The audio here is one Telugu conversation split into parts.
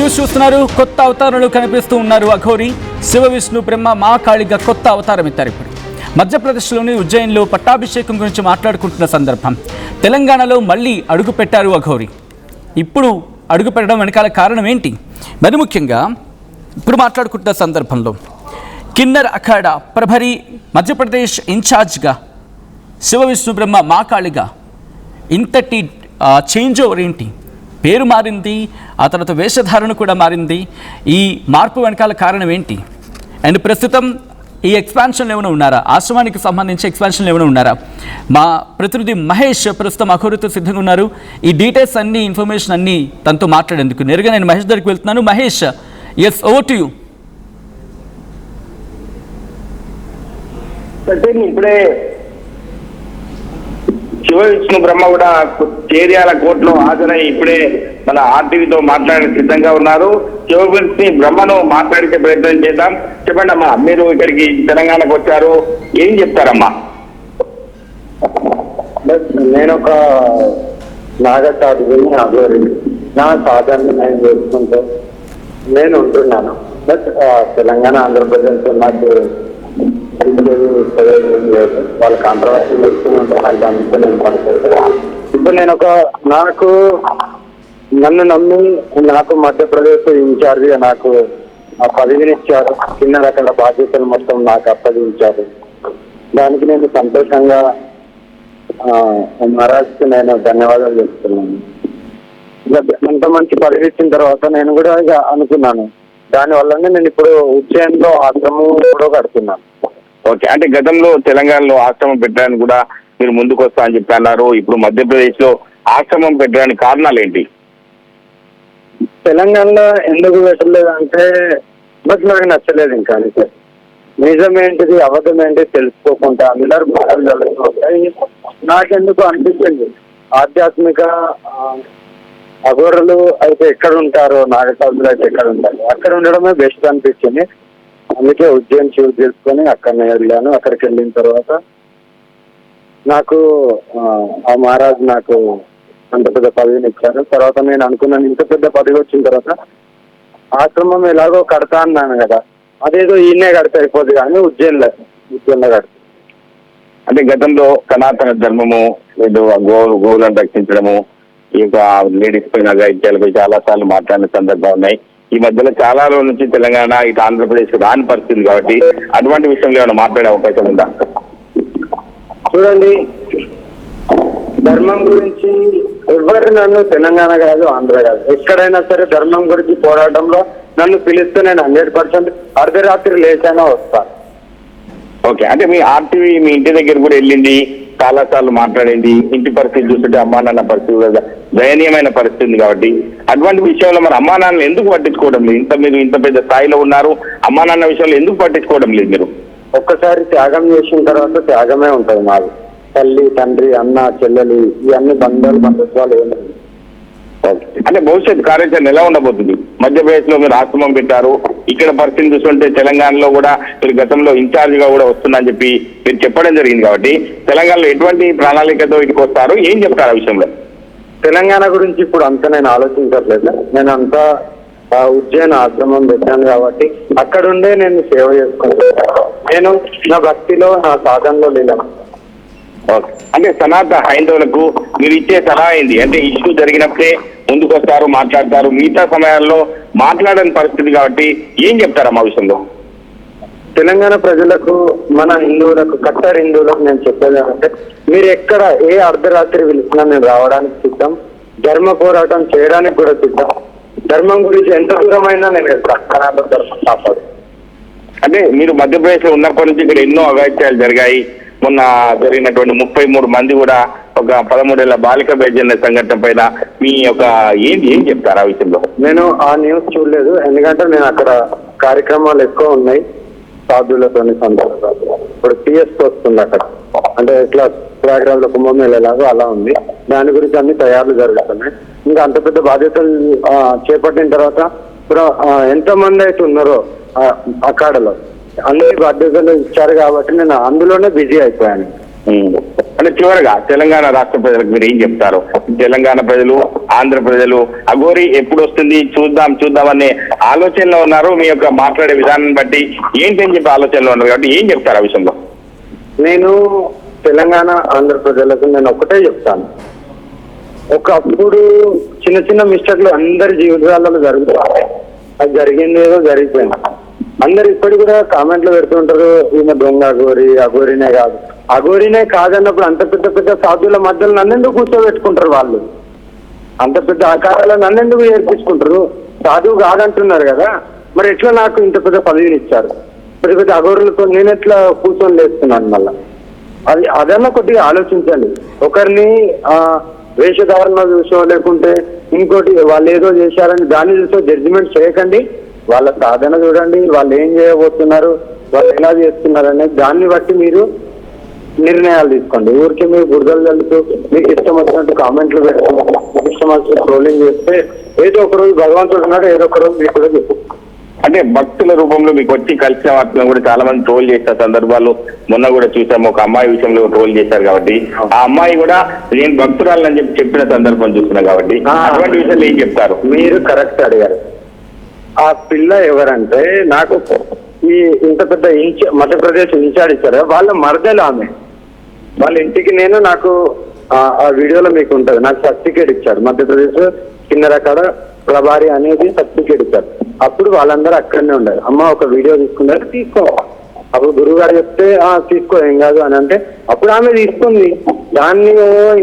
న్యూస్ చూస్తున్నారు. కొత్త అవతారాలు కనిపిస్తూ ఉన్నారు అఘోరి. శివ విష్ణు బ్రహ్మ మహాకాళిగా కొత్త అవతారం ఎత్తారు. ఇప్పుడు మధ్యప్రదేశ్లోని ఉజ్జయిన్లో పట్టాభిషేకం గురించి మాట్లాడుకుంటున్న సందర్భం తెలంగాణలో మళ్ళీ అడుగు పెట్టారు అఘోరి. ఇప్పుడు అడుగు పెట్టడం వెనకాల కారణం ఏంటి? మరి ముఖ్యంగా ఇప్పుడు మాట్లాడుకుంటున్న సందర్భంలో కిన్నర్ అఖాడా ప్రభరి మధ్యప్రదేశ్ ఇన్ఛార్జ్గా శివ విష్ణు బ్రహ్మ మహాకాళిగా ఇంతటి చేంజ్ ఓవర్ ఏంటి? పేరు మారింది, ఆ తర్వాత వేషధారణ కూడా మారింది. ఈ మార్పు వెనకాల కారణం ఏంటి? అండ్ ప్రస్తుతం ఈ ఎక్స్పాన్షన్లు ఏమైనా ఉన్నారా? ఆశ్రమానికి సంబంధించి ఎక్స్పాన్షన్లు ఏమైనా ఉన్నారా? మా ప్రతినిధి మహేష్ ప్రస్తుతం అఘోరితో సిద్ధంగా ఉన్నారు. ఈ డీటెయిల్స్ అన్ని ఇన్ఫర్మేషన్ అన్ని తనతో మాట్లాడేందుకు నేరుగా నేను మహేష్ దగ్గరికి వెళ్తున్నాను. Mahesh, yes, over to you. ఇప్పుడే శివ విష్ణు బ్రహ్మ కూడా చేర్యాల కోర్టులో హాజరై ఇప్పుడే మన ఆర్టీవీతో మాట్లాడే సిద్ధంగా ఉన్నారు. శివ విష్ణు బ్రహ్మను మాట్లాడించే ప్రయత్నం చేద్దాం. చెప్పండి అమ్మా, మీరు ఇక్కడికి తెలంగాణకు వచ్చారు, ఏం చెప్తారమ్మా? నేను ఒక నాగసాధుని అఘోరి, నా సాధనని నేను చేసుకుంటూ నేను ఉంటున్నాను. బట్ తెలంగాణ ఆంధ్రప్రదేశ్ నాకు వాళ్ళ కాంట్రవర్సీ ఇప్పుడు నేను నన్ను నమ్మి నాకు మధ్యప్రదేశ్ ఇన్ఛార్జిగా నాకు ఆ పదవిని ఇచ్చారు. చిన్న రకాల బాధ్యతలు మొత్తం నాకు అప్పగించారు. దానికి నేను సంతోషంగా మహారాజ్కి నేను ధన్యవాదాలు చెప్తున్నాను. అంత మంచి పదవి ఇచ్చిన తర్వాత నేను కూడా ఇక అనుకున్నాను, దానివల్లనే నేను ఇప్పుడు ఉజ్జయిన్లో ఆశ్రమం కూడా కడుతున్నాను. ఓకే, అంటే గతంలో తెలంగాణలో ఆశ్రమం పెట్టడానికి కూడా మీరు ముందుకు వస్తా అని చెప్పి అన్నారు. ఇప్పుడు మధ్యప్రదేశ్ లో ఆశ్రమం పెట్టడానికి కారణాలు ఏంటి? తెలంగాణలో ఎందుకు పెట్టలేదు అంటే బట్ నాకు నచ్చలేదు. ఇంకా నిజమేంటిది అబద్ధం ఏంటి తెలుసుకోకుండా అందరు బాధలు జరుగుతుంటాయి. నాకెందుకు అనిపించింది ఆధ్యాత్మిక అఘోరులు అయితే ఎక్కడ ఉంటారో, నాగసాధులు అయితే ఎక్కడ ఉంటారు, అక్కడ ఉండడమే బెస్ట్ అనిపించింది. అందుకే ఉజ్జయిన్ చూస్ చేసుకొని అక్కడనే వెళ్ళాను. అక్కడికి వెళ్ళిన తర్వాత నాకు ఆ మహారాజ్ నాకు అంత పెద్ద పదవిని ఇచ్చారు. తర్వాత నేను అనుకున్నాను, ఇంత పెద్ద పదవి వచ్చిన తర్వాత ఆశ్రమం ఎలాగో కడతా అన్నాను కదా, అదేదో ఈయనే కడితే అయిపోద్ది కానీ ఉజ్జయిన్లో కడతా. అంటే గతంలో సనాతన ధర్మము ఏదో గోవులను రక్షించడము, ఈ యొక్క లేడీస్ పైన అఘాయిత్యాలపై చాలా సార్లు మాట్లాడిన సందర్భాలు ఉన్నాయి. ఈ మధ్యలో చాలా రోజుల నుంచి తెలంగాణ ఇటు ఆంధ్రప్రదేశ్ రాని పరిస్థితి కాబట్టి అటువంటి విషయంలో ఏమైనా మాట్లాడే అవకాశం ఉందా? చూడండి, ధర్మం గురించి ఎవరు నన్ను తెలంగాణ కాదు ఆంధ్ర కాదు ఎక్కడైనా సరే ధర్మం గురించి పోరాటంలో నన్ను పిలిస్తే నేను 100% అర్ధరాత్రి లేచైనా వస్తాను. ఓకే, అంటే మీ ఆర్టీవీ మీ ఇంటి దగ్గర కూడా వెళ్ళింది, చాలా సార్లు మాట్లాడింది. ఇంటి పరిస్థితి చూస్తుంటే అమ్మా నాన్న పరిస్థితి కూడా దయనీయమైన పరిస్థితి ఉంది కాబట్టి అటువంటి విషయంలో మరి అమ్మా నాన్నలు ఎందుకు పట్టించుకోవడం లేదు? మీరు ఇంత పెద్ద స్థాయిలో ఉన్నారు, అమ్మా నాన్న విషయంలో ఎందుకు పట్టించుకోవడం లేదు మీరు? ఒక్కసారి త్యాగం చేసిన తర్వాత త్యాగమే ఉంటుంది. మాది తల్లి, తండ్రి, అన్న, చెల్లెలు, ఇవన్నీ బంధుత్వాలు ఏమి. అంటే భవిష్యత్ కార్యాచరణ ఎలా ఉండబోతుంది? మధ్యప్రదేశ్ లో మీరు ఆశ్రమం పెట్టారు, ఇక్కడ పరిస్థితి చూస్తుంటే తెలంగాణలో కూడా మీరు గతంలో ఇన్ఛార్జ్ గా కూడా వస్తుందని చెప్పి మీరు చెప్పడం జరిగింది కాబట్టి తెలంగాణలో ఎటువంటి ప్రణాళికతో ఇటుకు వస్తారు, ఏం చెప్తారు ఆ విషయంలో? తెలంగాణ గురించి ఇప్పుడు అంతా నేను ఆలోచించట్లేదు. నేను అంతా ఉజ్జయిన్ ఆశ్రమం పెట్టాను కాబట్టి అక్కడుండే నేను సేవ చేసుకుంటాను. నేను నా భక్తిలో, నా సాధనలో లేను. ఓకే, అంటే సనాతన హైందవులకు మీరు ఇచ్చే సలహా ఏంటి? అంటే ఇష్యూ జరిగినప్పుడే ముందుకు వస్తారు, మాట్లాడతారు, మిగతా సమయాల్లో మాట్లాడని పరిస్థితి కాబట్టి ఏం చెప్తారమ్మా విషయంలో? తెలంగాణ ప్రజలకు, మన హిందువులకు, కట్టర్ హిందువులకు నేను చెప్పేది అంటే, మీరు ఎక్కడ ఏ అర్ధరాత్రి పిలిచినా నేను రావడానికి సిద్ధం, ధర్మ పోరాటం చేయడానికి కూడా సిద్ధం. ధర్మం గురించి ఎంత దూరమైనా నేను ధర్మం కాపాడు. అంటే మీరు మధ్యప్రదేశ్ లో ఉన్నప్పటి నుంచి ఇక్కడ ఎన్నో అఘాయిత్యాలు జరిగాయి. మొన్న జరిగినటువంటి 33 మంది కూడా ఒక 13 ఏళ్ల బాలిక బేజన్న సంఘటన పైన మీ యొక్క ఏం చెప్తారు ఆ విషయంలో? నేను ఆ న్యూస్ చూడలేదు, ఎందుకంటే నేను అక్కడ కార్యక్రమాలు ఎక్కువ ఉన్నాయి సాధువులతో సందర్భాలు. ఇప్పుడు టీఎస్ వస్తుంది అక్కడ, అంటే ఇట్లా ప్రయాగరాజ్లో కుంభమేళ ఎలాగో అలా ఉంది. దాని గురించి అన్ని తయారులు జరుగుతున్నాయి. ఇంకా అంత పెద్ద బాధ్యతలు చేపట్టిన తర్వాత ఇప్పుడు ఎంతమంది అయితే ఉన్నారో అఖాడలో అన్ని బాధ్యతలు ఇచ్చారు కాబట్టి నేను అందులోనే బిజీ అయిపోయాను. అంటే చివరగా తెలంగాణ రాష్ట్ర ప్రజలకు మీరు ఏం చెప్తారు? తెలంగాణ ప్రజలు, ఆంధ్ర ప్రజలు అఘోరి ఎప్పుడు వస్తుంది చూద్దాం అనే ఆలోచనలో ఉన్నారు. మీ యొక్క మాట్లాడే విధానం బట్టి ఏంటని చెప్పి ఆలోచనలో ఉన్నారు కాబట్టి ఏం చెప్తారు ఆ విషయంలో? నేను తెలంగాణ ఆంధ్ర ప్రజలకు నేను ఒకటే చెప్తాను, ఒకప్పుడు చిన్న చిన్న మిస్టేక్లు అందరి జీవితాలలో జరుగుతాయి. అది జరిగింది ఏదో జరిగిపోయింది. అందరు ఇప్పటికి కూడా కామెంట్లు పెడుతుంటారు, ఈయన దొంగ అఘోరినే కాదు. అఘోరినే కాదన్నప్పుడు అంత పెద్ద సాధువుల మధ్యలో నన్నెందుకు కూర్చోబెట్టుకుంటారు వాళ్ళు? అంత పెద్ద ఆకారాలను నన్నెందుకు ఏర్పించుకుంటారు? సాధువు కాదంటున్నారు కదా, మరి ఎట్లా నాకు ఇంత పెద్ద పదవిని ఇచ్చారు? పెద్ద అఘోరులతో నేను ఎట్లా కూర్చొని లేస్తున్నాను? మళ్ళా అదన్నా కొద్దిగా ఆలోచించండి. ఒకరిని వేషధారణ చూసో లేకుంటే ఇంకోటి వాళ్ళు ఏదో చేశారని దాన్ని చూసో జడ్జిమెంట్ చేయకండి. వాళ్ళ సాధన చూడండి, వాళ్ళు ఏం చేయబోతున్నారు, వాళ్ళు ఎలా చేస్తున్నారు అనేది దాన్ని బట్టి మీరు నిర్ణయాలు తీసుకోండి. ఊరికే మీరు బురదలు చల్లుతూ మీకు ఇష్టం వచ్చినట్టు కామెంట్లు పెడుతూ మీకు ఇష్టం వచ్చినట్టు ట్రోలింగ్ చేస్తే ఏదో ఒక రోజు భగవంతుడు ఉన్నాడు, ఏదో ఒక రోజు మీకు కూడా చెప్పు. అంటే భక్తుల రూపంలో మీకు వచ్చి కలిసిన వాటిని కూడా చాలా మంది ట్రోల్ చేసిన సందర్భాలు మొన్న కూడా చూసాము. ఒక అమ్మాయి విషయంలో ట్రోల్ చేశారు కాబట్టి ఆ అమ్మాయి కూడా నేను భక్తురాలని చెప్పిన సందర్భం చూస్తున్నా కాబట్టి అటువంటి విషయాలు ఏం చెప్తారు? మీరు కరెక్ట్ అడిగారు. ఆ పిల్ల ఎవరంటే నాకు ఈ ఇంత పెద్ద మధ్యప్రదేశ్ ఇన్ఛార్జ్ ఇచ్చారు, వాళ్ళ మరదలు ఆమె. వాళ్ళ ఇంటికి నాకు ఆ వీడియోలో మీకు ఉంటుంది, నాకు సర్టిఫికేట్ ఇచ్చారు. మధ్యప్రదేశ్ కిన్నెరకాడ ప్రభారి అనేది సర్టిఫికేట్ ఇచ్చారు. అప్పుడు వాళ్ళందరూ అక్కడనే ఉండారు. అమ్మ ఒక వీడియో తీసుకున్నారు, తీసుకో. అప్పుడు గురువు గారు చెప్తే తీసుకో ఏం కాదు అని అంటే అప్పుడు ఆమె తీసుకుంది. దాన్ని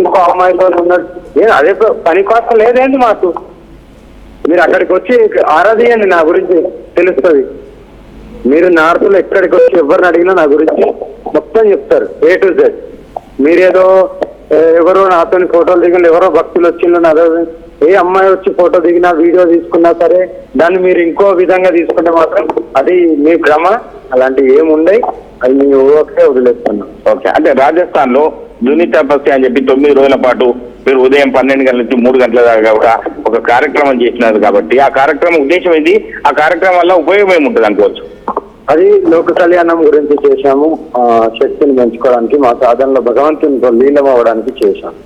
ఇంకో అమ్మాయితో ఉన్నాడు. నేను అదే పని కోసం లేదేంటి మాకు? మీరు అక్కడికి వచ్చి ఆరాధియండి, నా గురించి తెలుస్తుంది. మీరు నార్త్లో ఎక్కడికి వచ్చి ఎవరిని అడిగినా నా గురించి మొత్తం చెప్తారు, A to Z. మీరేదో ఎవరో నాతో ఫోటోలు దిగిన ఎవరో భక్తులు వచ్చిందో అదో ఏ అమ్మాయి వచ్చి ఫోటో దిగినా వీడియో తీసుకున్నా సరే దాన్ని మీరు ఇంకో విధంగా తీసుకుంటే మాత్రం అది మీ భ్రమ. అలాంటివి ఏముండయి, అది మీ ఊరికే వదిలేస్తున్నాం. ఓకే, అంటే రాజస్థాన్ లో జూని తపస్య అని చెప్పి 9 రోజుల పాటు మీరు ఉదయం 12 గంటల నుంచి 3 గంటల దాకా కూడా ఒక కార్యక్రమం చేసినారు కాబట్టి ఆ కార్యక్రమం ఉద్దేశం ఏంటి? ఆ కార్యక్రమం వల్ల ఉపయోగం ఏముంటుంది అనుకోవచ్చు? అది లోక కళ్యాణం గురించి చేశాము, శక్తిని పెంచుకోవడానికి, మా సాధనలో భగవంతునితో లీలం అవ్వడానికి చేశాము.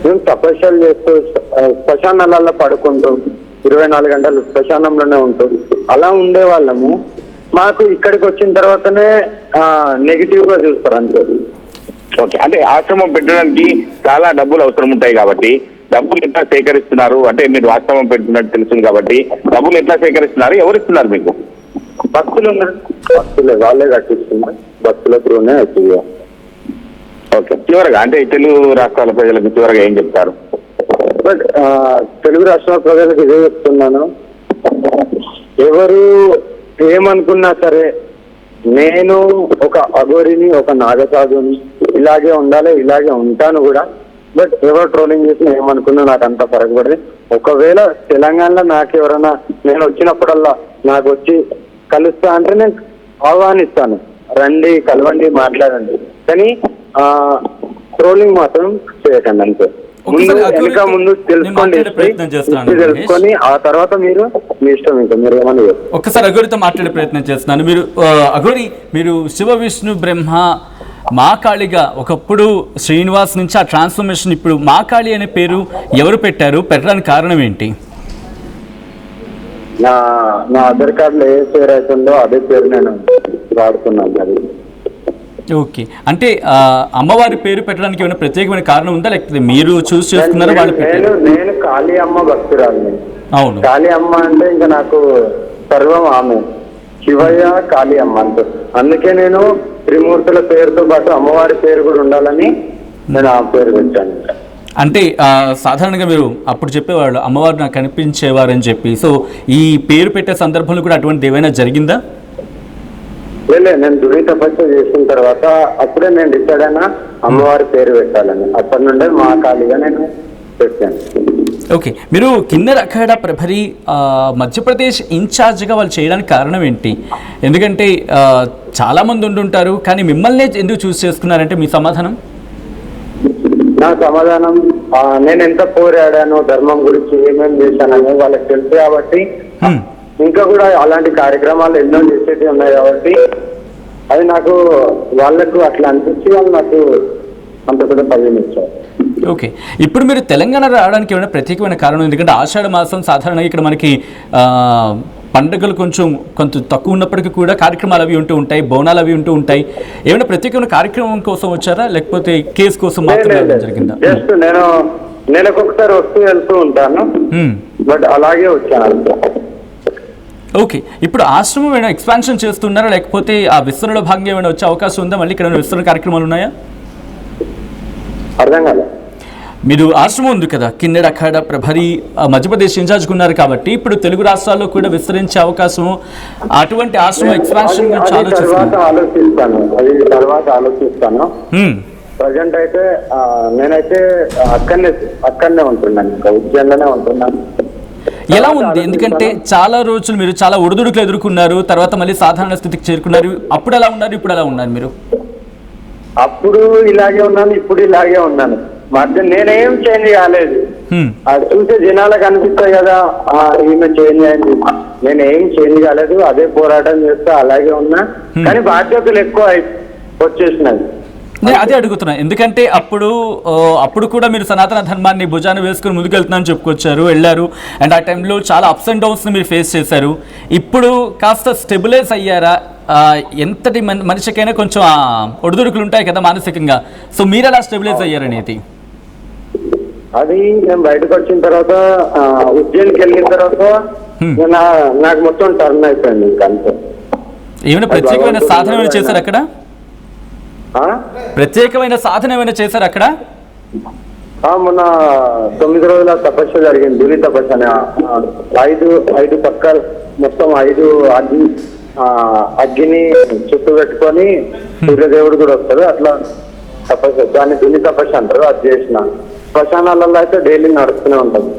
మేము తపస్యలు చేస్తూ శ్మశానాలలో పడుకుంటూ 24 గంటలు శ్మశానంలోనే ఉంటూ అలా ఉండే వాళ్ళము. మాకు ఇక్కడికి వచ్చిన తర్వాతనే నెగిటివ్ గా చూస్తారు అంతే. ఓకే, అంటే ఆశ్రమం పెట్టడానికి చాలా డబ్బులు అవసరం ఉంటాయి కాబట్టి డబ్బులు ఎట్లా సేకరిస్తున్నారు? అంటే మీరు ఆశ్రమం పెడుతున్నట్టు తెలుస్తుంది కాబట్టి డబ్బులు ఎట్లా సేకరిస్తున్నారు? ఎవరు ఇస్తున్నారు మీకు? భక్తులు ఉన్నారు, భక్తులే వాళ్ళే కట్టిస్తున్నారు, భక్తుల త్రూనే అవుతుంది. ఓకే, చివరగా అంటే తెలుగు రాష్ట్రాల ప్రజలకు చివరగా ఏం చెప్తారు? బట్ తెలుగు రాష్ట్రాల ప్రజలకు ఇదే చెప్తున్నాను, ఎవరు ఏమనుకున్నా సరే నేను ఒక అఘోరిని, ఒక నాగసాధుని, ఇలాగే ఉండాలి, ఇలాగే ఉంటాను కూడా. బట్ ఎవరు ట్రోలింగ్ చేసినా ఏమనుకున్నా నాకు అంత పడదు. ఒకవేళ తెలంగాణలో నాకు ఎవరైనా నేను వచ్చినప్పుడల్లా నాకు వచ్చి కలుస్తా అంటే నేను ఆహ్వానిస్తాను, రండి కలవండి మాట్లాడండి, కానీ ట్రోలింగ్ మాత్రం చేయకండి అంతే. ముందు తెలుసుకోండి, తెలుసుకొని ఆ తర్వాత మీరు మీ ఇష్టం, ఇంకా మీరు ఏమన్నా. ఒక్కసారి అఘోరితో మాట్లాడే ప్రయత్నం చేస్తున్నాను. అఘోరి, మీరు శివ విష్ణు బ్రహ్మ మా కాళిగా ఒకప్పుడు శ్రీనివాస్ నుంచి ఆ ట్రాన్స్ఫర్మేషన్ ఇప్పుడు మా కాళి అనే పేరు ఎవరు పెట్టారు? పెట్టడానికి కారణం ఏంటి? నా ఆధార్ కార్డులో ఏ పేరు అవుతుందో అదే పేరు నేను వాడుతున్నాను. అది ఓకే, అంటే అమ్మవారి పేరు పెట్టడానికి ఏమైనా ప్రత్యేకమైన కారణం ఉందా, లేకపోతే మీరు చూస్ చేసుకున్నారా? నేను కాళీ అమ్మ భక్తురాలిని. అవును, కాళీ అమ్మ అంటే ఇంకా నాకు సర్వం ఆమె, శివయ్య కాళీ అమ్మ అంతే. అందుకే నేను త్రిమూర్తుల పేరుతో పాటు అమ్మవారి పేరు కూడా ఉండాలని నేను ఆ పేరు పెట్టాను. అంటే సాధారణంగా మీరు అప్పుడు చెప్పేవాళ్ళు అమ్మవారు నాకు కనిపించేవారని చెప్పి, సో ఈ పేరు పెట్టే సందర్భంలో కూడా అటువంటి ఏమైనా జరిగిందా? నేను దుని తపస్సు చేసిన తర్వాత అప్పుడే నేను డిసైడ్ అయినా అమ్మవారి పేరు పెట్టాలని. అప్పటి నుండే మా కాళీగా నేను పెట్టాను. ఓకే, మీరు కిన్నెర అఖాడా ప్రభరి మధ్యప్రదేశ్ ఇన్ఛార్జ్గా వాళ్ళు చేయడానికి కారణం ఏంటి? ఎందుకంటే చాలామంది ఉండుంటారు, కానీ మిమ్మల్నే ఎందుకు చూస్ చేసుకున్నారంటే మీ సమాధానం? నా సమాధానం, నేను ఎంత పోరాడాను ధర్మం గురించి, ఏమేమి చేశానని వాళ్ళకి తెలుసు కాబట్టి, ఇంకా కూడా అలాంటి కార్యక్రమాలు ఎన్నో చేసేవి ఉన్నాయి కాబట్టి అది నాకు వాళ్ళకు అట్లా అనిపించి వాళ్ళు నాకు అంత పెద్ద పదవిని ఇచ్చారు. ఓకే, ఇప్పుడు మీరు తెలంగాణ రావడానికి ఏమైనా ప్రత్యేకమైన కారణం? ఎందుకంటే ఆషాఢ మాసం సాధారణంగా ఇక్కడ మనకి పండుగలు కొంచెం తక్కువ ఉన్నప్పటికీ కూడా కార్యక్రమాలు అవి ఉంటూ ఉంటాయి, బోనాలు అవి ఉంటూ ఉంటాయి. ఏమైనా ప్రత్యేకమైన కార్యక్రమం కోసం వచ్చారా, లేకపోతే కేసు కోసం మాత్రమే జరిగిందా? జస్ట్ నేను నెలకొకసారి వస్తూ వెళ్తూ ఉంటాను, బట్ అలాగే వచ్చాను. ఓకే, ఇప్పుడు ఆశ్రమం ఏమైనా ఎక్స్పాన్షన్ చేస్తున్నారా, లేకపోతే ఆ విస్తరణలో భాగంగా ఏమైనా వచ్చే అవకాశం ఉందా? మళ్ళీ ఇక్కడ విస్తరణ కార్యక్రమాలు ఉన్నాయా? అర్థం కాలే. మీరు ఆశ్రమం ఉంది కదా, కిన్నెర, అఖాడ, ప్రభరి, మధ్యప్రదేశ్ ఇన్ఛార్జ్ ఉన్నారు కాబట్టి ఇప్పుడు తెలుగు రాష్ట్రాల్లో కూడా విస్తరించే అవకాశం, అటువంటి ఆశ్రమం ఎక్స్పాన్షన్ గురించి తర్వాత ఆలోచిస్తాను. ప్రజెంట్ అయితే నేనైతే అక్కడనే ఉంటున్నాను, ఇంకా ఉజ్జయిన్లోనే ఉంటున్నాను. ఎలా ఉంది? ఎందుకంటే చాలా రోజులు మీరు చాలా ఒడిదుడుకులు ఎదుర్కొన్నారు, తర్వాత మళ్ళీ సాధారణ స్థితికి చేరుకున్నారు. అప్పుడు ఎలా ఉన్నారు, ఇప్పుడు ఎలా ఉన్నారు మీరు? అప్పుడు ఇలాగే ఉన్నాను, ఇప్పుడు ఇలాగే ఉన్నాను. మధ్య నేనేం చేంజ్ కాలేదు. అది చూసే జనాలకు అనిపిస్తాయి కదా, ఈమె చేంజ్ అయింది. నేనేం చేంజ్ కాలేదు, అదే పోరాటం చేస్తా, అలాగే ఉన్నా. కానీ బాధ్యతలు ఎక్కువ వచ్చేసినాయి. నేను అదే అడుగుతున్నా, ఎందుకంటే అప్పుడు కూడా మీరు సనాతన ధర్మాన్ని భుజాన్ని వేసుకుని ముందుకెళ్తున్నారని చెప్పుకొచ్చారు, వెళ్ళారు. అండ్ ఆ టైంలో చాలా అప్స్ అండ్ డౌన్స్ని మీరు ఫేస్ చేశారు. ఇప్పుడు కాస్త స్టెబిలైజ్ అయ్యారా? ఎంతటి మనిషికైనా కొంచెం ఒడిదుడుకులు ఉంటాయి కదా మానసికంగా. సో మీరు ఎలా స్టెబిలైజ్ అయ్యారనేది? అది నేను బయటకు వచ్చిన తర్వాత, ఉజ్జయిన్కి వెళ్ళిన తర్వాత నాకు మొత్తం టర్న్ అయిపోయింది. ఇంకా అంతే. ఏమైనా ప్రత్యేకమైన సాధన ఏమైనా చేశారు అక్కడ? ప్రత్యేకమైన సాధన ఏమైనా చేశారు అక్కడ? మొన్న 9 రోజుల తపస్సు జరిగింది, ధూళి తపస్సు అని. 5 పక్కలు మొత్తం 5 అగ్గిని చుట్టూ పెట్టుకొని సూర్యదేవుడు కూడా వస్తారు, అట్లా తపస్సు. దాన్ని ధూళి తపస్సు అంటారు. అది చేసిన శ్మశానాలలో అయితే డైలీ నడుస్తూనే ఉంటుంది.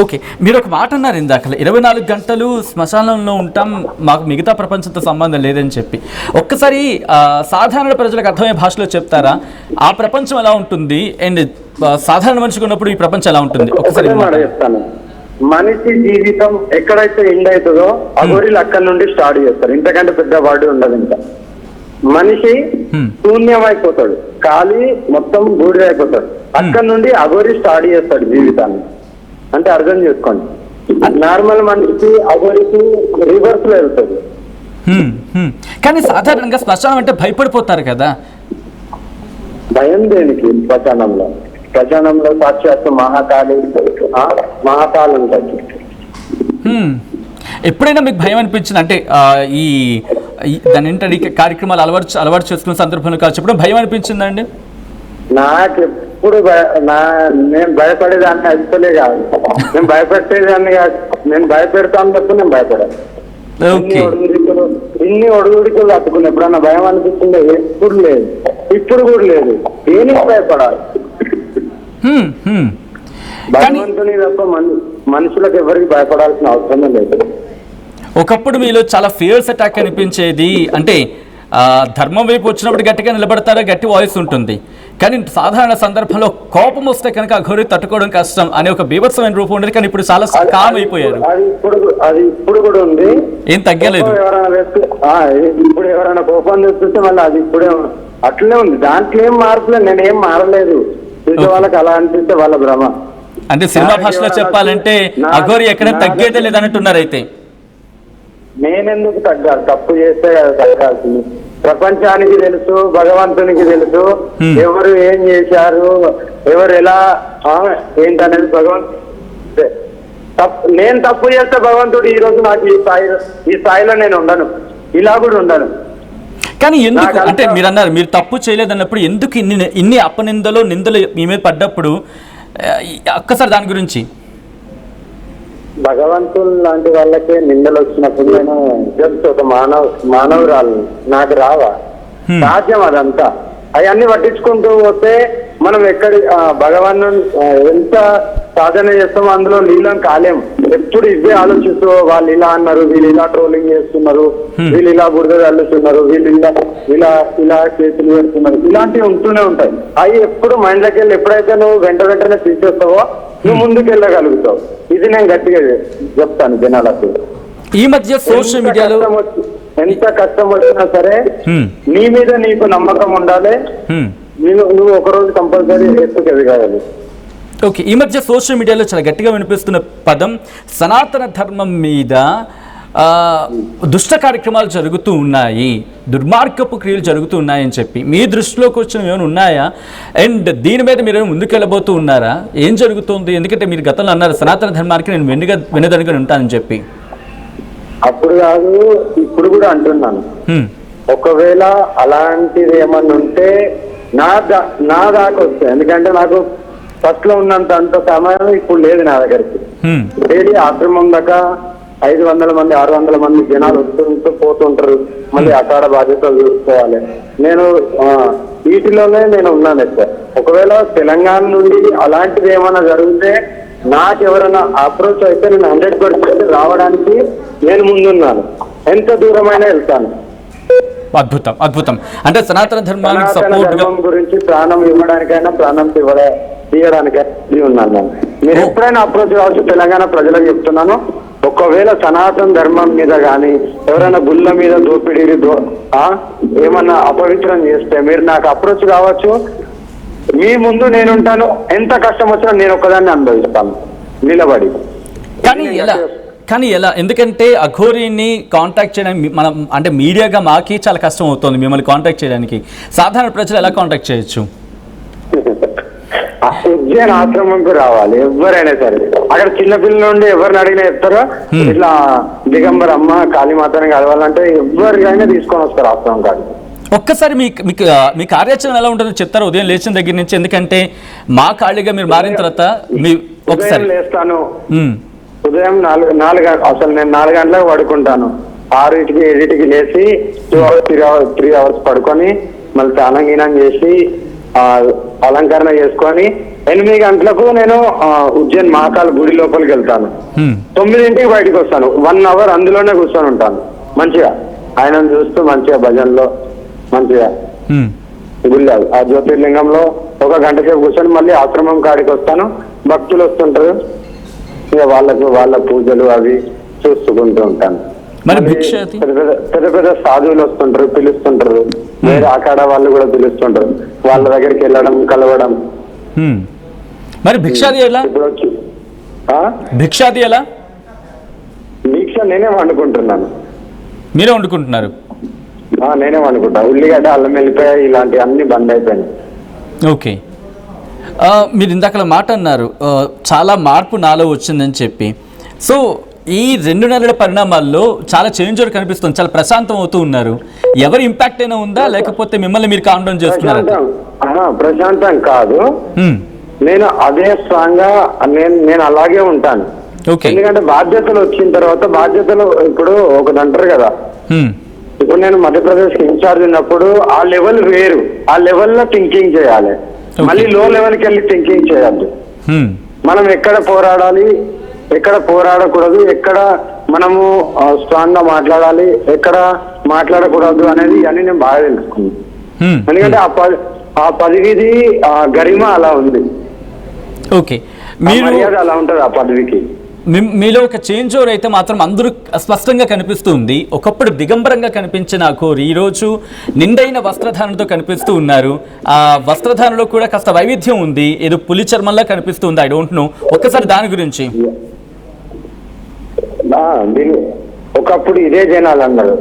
ఓకే, మీరు ఒక మాట అన్నారు ఇందాక, 24 గంటలు శ్మశానంలో ఉంటాం, మాకు మిగతా ప్రపంచంతో సంబంధం లేదని చెప్పి. ఒక్కసారి సాధారణ ప్రజలకు అర్థమయ్యే భాషలో చెప్తారా? ఆ ప్రపంచం ఎలా ఉంటుంది, అండ్ సాధారణ మనిషికి ఉన్నప్పుడు ఈ ప్రపంచం ఎలా ఉంటుంది? ఒక్కసారి చెప్తాను. మనిషి జీవితం ఎక్కడైతే ఎండ్ అవుతుందో అఘోరీలు అక్కడి నుండి స్టార్ట్ చేస్తారు. ఇంతకంటే పెద్ద వర్డ్ ఉండదు. ఇంకా మనిషి శూన్యమైపోతాడు, ఖాళీ మొత్తం బూడిద అయిపోతాడు. అక్కడి నుండి అఘోరి స్టార్ట్ చేస్తాడు జీవితాన్ని. అంటే అర్థం చేసుకోండి, నార్మల్ మనిషికి అఘోరికి రివర్స్ లో వెళ్తుంది. కానీ సాధారణంగా శ్మశానం అంటే భయపడిపోతారు కదా. భయం దేనికి? శ్మశానంలో సాక్షాత్తు మహాకాలు ఉంటుంది. ఎప్పుడైనా మీకు భయం అనిపించింది? అంటే దాని ఏంటంటే కార్యక్రమాలు అలవాటు చేసుకున్న సందర్భంలో కాదు, చెప్పడం భయం అనిపించిందండి? నాకు ఎప్పుడు నేను భయపడేదాన్ని అయిపోలే కాదు, నేను భయపెట్టేదాన్ని కాదు. నేను భయపెడతాను తప్ప నేను భయపడాను. ఇన్ని ఒడుగుడికలు తట్టుకుని ఎప్పుడన్నా భయం అనిపిస్తుందో? ఎప్పుడు లేదు, ఇప్పుడు కూడా లేదు. దేనికి భయపడాలి? భగవంతుని తప్ప మనుషులకు ఎవరికి భయపడాల్సిన అవసరమే లేదు. ఒకప్పుడు మీలో చాలా ఫియర్స్ అటాక్ అనిపించేది. అంటే ధర్మం వైపు వచ్చినప్పుడు గట్టిగా నిలబడతారా, గట్టి వాయిస్ ఉంటుంది. కానీ సాధారణ సందర్భంలో కోపం వస్తే కనుక అఘోరి తట్టుకోవడం కష్టం అనే ఒక బీభత్సమైన రూపం ఉండేది. కానీ ఇప్పుడు చాలా కామ్ అయిపోయారు. అది ఇప్పుడు కూడా ఉంది, ఏం తగ్గలేదు. ఇప్పుడు ఎవరైనా కోపం తెప్పిస్తే మళ్ళీ అది ఇప్పుడే అట్లనే ఉంది. దాంట్లో ఏం మార్పులేదు, నేనేం మారలేదు. చూసే వాళ్ళకి అలా అనిపిస్తే వాళ్ళ భ్రమ. అంటే సినిమా భాషలో చెప్పాలంటే అఘోరి ఎక్కడ తగ్గేదే లేదన్నట్టున్నారు. అయితే నేనెందుకు తగ్గాలి? తప్పు చేస్తే కదా తగ్గాల్సింది. ప్రపంచానికి తెలుసు, భగవంతునికి తెలుసు ఎవరు ఏం చేశారు, ఎవరు ఎలా ఏంటనేది భగవంతుడు. నేను తప్పు చేస్తే భగవంతుడు ఈ రోజు నాకు ఈ స్థాయిలో నేను ఉండను, ఇలా కూడా ఉండను. కానీ ఎందుకు అంటే మీరు అన్నారు మీరు తప్పు చేయలేదన్నప్పుడు ఎందుకు ఇన్ని అపనిందలు నిందలు మీ మీద పడ్డప్పుడు ఒక్కసారి దాని గురించి? భగవంతులు లాంటి వాళ్ళకే నిందలు వచ్చినప్పుడు నేను జస్ట్ ఒక మానవురాలు, నాకు రావా? సాధ్యం అదంతా. అవన్నీ పట్టించుకుంటూ పోతే మనం భగవాన్ ఎంత సాధన చేస్తామో అందులో లీలం కాలేము. ఎప్పుడు ఇవే ఆలోచిస్తూ వాళ్ళు ఇలా అన్నారు, వీళ్ళు ఇలా ట్రోలింగ్ చేస్తున్నారు, వీళ్ళు ఇలా బురద చల్లుతున్నారు, వీళ్ళు ఇలా చేతులు పెడుతున్నారు, ఇలాంటివి ఉంటూనే ఉంటాయి. అవి ఎప్పుడు మైండ్లోకి వెళ్ళి ఎప్పుడైతే నువ్వు వెంటనే తీసేస్తావో నువ్వు ముందుకు వెళ్ళగలుగుతావు. ఇది నేను గట్టిగా చెప్తాను జనాలకు. ఈ మధ్య సోషల్ మీడియాలో ఎంత కష్టం వచ్చినా సరే నీ మీద నీకు నమ్మకం ఉండాలి. నువ్వు ఒకరోజు కంపల్సరీ ఎదగాలి. ఓకే, ఈ మధ్య సోషల్ మీడియాలో చాలా గట్టిగా వినిపిస్తున్న పదం సనాతన ధర్మం మీద దుష్ట కార్యక్రమాలు జరుగుతూ ఉన్నాయి, దుర్మార్గపు క్రియలు జరుగుతూ ఉన్నాయని చెప్పి మీ దృష్టిలోకి వచ్చిన ఏమైనా ఉన్నాయా? అండ్ దీని మీద మీరు ముందుకెళ్ళబోతూ ఉన్నారా? ఏం జరుగుతుంది? ఎందుకంటే మీరు గతంలో అన్నారు సనాతన ధర్మానికి నేను వెనుదనుగా ఉంటానని చెప్పి. అప్పుడు కాదు, ఇప్పుడు కూడా అంటున్నాను. ఒకవేళ అలాంటిది ఏమన్నా ఉంటే నా దాకా వస్తాయి. ఎందుకంటే నాకు ఫస్ట్ లో ఉన్నంత అంత సమయం ఇప్పుడు లేదు నా దగ్గరికి. డైలీ ఆశ్రమం దాకా 500 మంది 600 మంది జనాలు వస్తుంటూ పోతుంటారు. మళ్ళీ అకాడ బాధ్యతలు చూసుకోవాలి. నేను వీటిలోనే నేను ఉన్నాను సార్. ఒకవేళ తెలంగాణ నుండి అలాంటిది ఏమైనా జరిగితే నాకెవరైనా అప్రోచ్ అయితే నేను 100% రావడానికి నేను ముందున్నాను. ఎంత దూరమైనా వెళ్తాను. అద్భుతం, అద్భుతం. అంటే సనాతన ధర్మానికి సపోర్ట్ గురించి ప్రాణం ఇవ్వడానికైనా ప్రాణం తీయడానికైనా ఉన్నాను నేను. మీరు ఎప్పుడైనా అప్రోచ్ కావచ్చు. తెలంగాణ ప్రజలకు చెప్తున్నాను, ఒకవేళ సనాతన ధర్మం మీద కానీ ఎవరైనా గుళ్ళ మీద దోపిడీ ఏమన్నా అపవిత్రం చేస్తే మీరు నాకు అప్రోచ్ కావచ్చు. మీ ముందు నేనుంటాను. ఎంత కష్టం వచ్చినా నేను ఒక్కదాన్ని అనుభవిస్తాను నిలబడి. కానీ ఎలా? ఎందుకంటే అఘోరీని కాంటాక్ట్ చేయడానికి మనం అంటే మీడియాగా మాకి చాలా కష్టం అవుతుంది మిమ్మల్ని కాంటాక్ట్ చేయడానికి. సాధారణ ప్రజలు ఎలా కాంటాక్ట్ చేయొచ్చు? ఉజ్జయిని ఆశ్రమంకు రావాలి ఎవరైనా సరే. అక్కడ చిన్నపిల్లల నుండి ఎవరిని అడిగినా చెప్తారో ఇట్లా దిగంబర్ అమ్మ కాళీమాతని కలవాలంటే ఎవరికైనా తీసుకొని వస్తారు ఆశ్రమం కాదు. ఒక్కసారి మీ కార్యాచరణ ఎలా ఉంటుందో చెప్తారు ఉదయం లేచిన దగ్గర నుంచి? ఎందుకంటే మా ఖాళీగా మీరు మారిన తర్వాత మీ ఒకసారి లేస్తాను. ఉదయం 4 అసలు నేను 4 గంటలకు పడుకుంటాను. 6కి 7కి లేచి 3 అవర్స్ పడుకొని మళ్ళీ స్నానం గీనం చేసి అలంకరణ చేసుకొని 8 గంటలకు నేను ఉజ్జయిన్ మహాకాళ గుడి లోపలికి వెళ్తాను. 9ంటికి బయటకు వస్తాను. 1 అవర్ అందులోనే కూర్చొని ఉంటాను మంచిగా. ఆయనను చూస్తూ మంచిగా భజనలో మంచిగా గుళ్ళ ఆ జ్యోతిర్లింగంలో 1 గంట సేపు కూర్చొని మళ్ళీ ఆశ్రమం కాడికి వస్తాను. భక్తులు వస్తుంటారు. ఇక వాళ్ళ పూజలు అవి చూసుకుంటూ ఉంటాను. పెద్ద పెద్ద సాధువులు వస్తుంటారు, పిలుస్తుంటారు. వేరే అకాడ వాళ్ళు కూడా పిలుస్తుంటారు. వాళ్ళ దగ్గరికి వెళ్ళడం కలవడం. మరి భిక్షాది ఎలా? భిక్షాది ఎలా? భిక్ష నేనే వండుకుంటున్నాను. మీరే వండుకుంటున్నారు? నేనే వండుకుంటా. ఉల్లిగడ్డ అల్లం వెల్లిపాయ ఇలాంటి అన్ని బంద్ అయిపోయినాయి. ఓకే, మీరు ఇందాక మాట అన్నారు చాలా మార్పు నాలో వచ్చిందని చెప్పి. సో ఈ 2 నెలల పరిణామాల్లో చాలా చేంజ్ కనిపిస్తుంది. చాలా ప్రశాంతం అవుతూ ఉన్నారు. ఎవరి ఇంపాక్ట్ అయినా ఉందా లేకపోతే మిమ్మల్ని మీరు కామ్ డౌన్ చేస్తున్నారు? ప్రశాంతం కాదు, నేను అదే స్ట్రాంగ్ గా నేను అలాగే ఉంటాను. ఎందుకంటే బాధ్యతలు వచ్చిన తర్వాత బాధ్యతలు ఇప్పుడు ఒకటి అంటారు కదా. ఇప్పుడు నేను మధ్యప్రదేశ్ ఇన్ఛార్జ్ ఉన్నప్పుడు ఆ లెవెల్ వేరు. ఆ లెవెల్లో థింకింగ్ చేయాలి. మళ్ళీ లో లెవెల్కి వెళ్ళి థింకింగ్ చేయద్దు. మనం ఎక్కడ పోరాడాలి, ఎక్కడ పోరాడకూడదు, ఎక్కడ మనము స్ట్రాంగ్ గా మాట్లాడాలి, ఎక్కడ మాట్లాడకూడదు అనేది అన్ని నేను బాగా తెలుసుకున్నాను. ఎందుకంటే ఆ పదవిది గరిమ అలా ఉంది. ఓకే, మర్యాద అలా ఉంటుంది ఆ పదవికి. మీలో ఒక చేంజ్ ఓవర్ అయితే మాత్రం అందరూ స్పష్టంగా కనిపిస్తుంది. ఒకప్పుడు దిగంబరంగా కనిపించిన అఘోరి ఈరోజు నిండైన వస్త్రధారణతో కనిపిస్తూ ఉన్నారు. ఆ వస్త్రధారణలో కూడా కాస్త వైవిధ్యం ఉంది. ఏదో పులి చర్మంలా కనిపిస్తుంది. ఐ డోంట్ నో, ఒక్కసారి దాని గురించి. ఒకప్పుడు ఇదే జనాలు అన్నారు